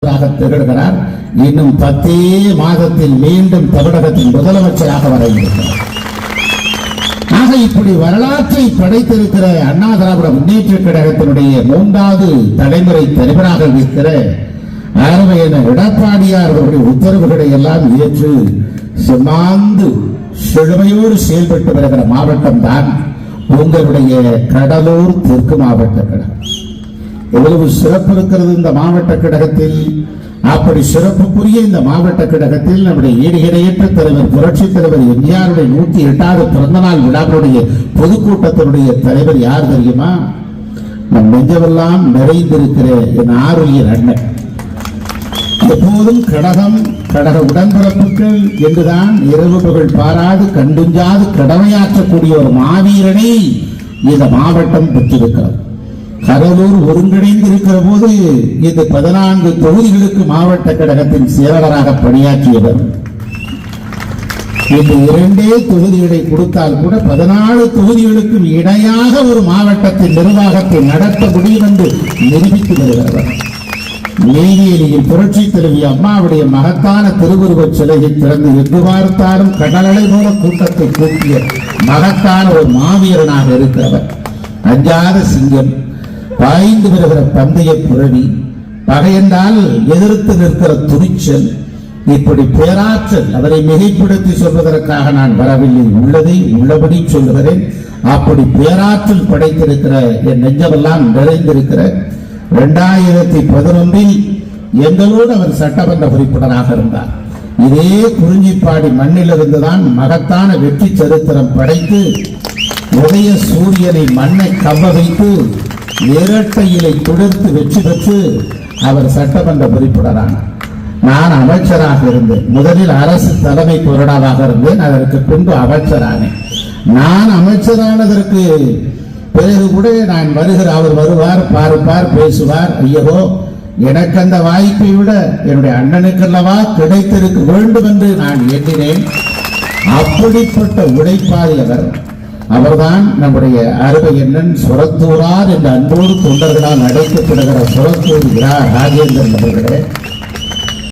திகழ்கிறார். இன்னும் 10 மாதத்தில் மீண்டும் தமிழகத்தின் முதலமைச்சராக வர இருக்கிறார். ஆக இப்படி வரலாற்றை படைத்திருக்கிற அண்ணா திராவிட முன்னேற்ற கழகத்தினுடைய 3வது தலைமுறை தலைவராக இருக்கிற அருமையான எடப்பாடியார் அவருடைய உத்தரவுகளை எல்லாம் ஏற்று சுமாந்து செழுமையோடு செயல்பட்டு வருகிற மாவட்டம் தான் உங்களுடைய கடலூர் தெற்கு மாவட்ட கழகம். எவ்வளவு சிறப்பு இருக்கிறது இந்த மாவட்ட கழகத்தில். அப்படி சிறப்புக்குரிய இந்த மாவட்ட கழகத்தில் நம்முடைய ஈடுகிடையற்ற தலைவர் புரட்சி தலைவர் எம்ஜிஆருடைய 108வது பிறந்தநாள் விழாவுடைய பொதுக்கூட்டத்தினுடைய தலைவர் யார் தெரியுமா? நம் நெஞ்சமெல்லாம் நிறைந்திருக்கிற என் ஆருயிர் அண்ணன். எப்போதும் கழகம் கழக உடன்பிறப்புகள் என்றுதான் இரவு பகல் பாராது கண்டுஞ்சாது கடமையாற்றக்கூடிய ஒரு மாவீரனை இந்த மாவட்டம் பெற்றிருக்கிறது. கடலூர் ஒருங்கிணைந்து இருக்கிற போது இந்த 14 தொகுதிகளுக்கு மாவட்ட கழகத்தின் செயலாளராக பணியாற்றியவர். இந்த 2 தொகுதிகளை கொடுத்தால் கூட 14 தொகுதிகளுக்கும் இணையாக ஒரு மாவட்டத்தின் நிர்வாகத்தை நடத்த முடியும் என்று நிரூபித்து வருகிறவர். நெய்வேலியில் புரட்சி தலைவி அம்மாவுடைய மகத்தான திருவுருவச் சிலையை திறந்து எங்கு பார்த்தாலும் கடலலை போல கூட்டத்தை கூட்டிய மகத்தான ஒரு மாவீரனாக இருக்கிறவர். அஞ்சாத சிங்கம், பாய்ந்து வருகிற பந்தய புரவி, பகையென்றால் எதிர்த்து நிற்கிற துணிச்சல், இப்படி பேராற்றல். அவரை மிகைப்படுத்தி சொல்வதற்காக நான் வரவில்லை, உள்ளதை உள்ளபடி சொல்லுகிறேன். அப்படி பேராற்றல் படைத்திருக்கிற என் நெஞ்சமெல்லாம் நிறைந்திருக்கிற 2011 எங்களோடு அவர் சட்டமன்ற உறுப்பினராக இருந்தார். இதே குறிஞ்சிப்பாடி மண்ணிலிருந்துதான் மகத்தான வெற்றி சரித்திரம் படைத்து உதய சூரியனை மண்ணை கவ்வ வைத்து இரட்டையிலை துடிர்த்து வெற்றி பெற்று அவர் சட்டமன்ற உறுப்பினரானார். நான் அமைச்சராக இருந்தேன். முதலில் அரசு தலைமை கொறடாவாக இருந்தேன். அதற்கு பின்பு அமைச்சரானேன். நான் அமைச்சரானதற்கு பிறகு கூட நான் அவர் வருவார், பார்ப்பார், பேசுவார். ஐயோ, எனக்கு அந்த வாய்ப்பை விட என்னுடைய அண்ணனுக்கல்லவா கிடைத்திருக்க வேண்டும் என்று நான் எண்ணினேன். அப்படிப்பட்ட உழைப்பாளி அவர்தான் நம்முடைய அருமை அண்ணன் சுரத்தூரார் என்ற அன்போடு தொண்டர்களால் அழைக்கப்படுகிற சுரத்தூர் ராஜேந்திரன் அவர்களே.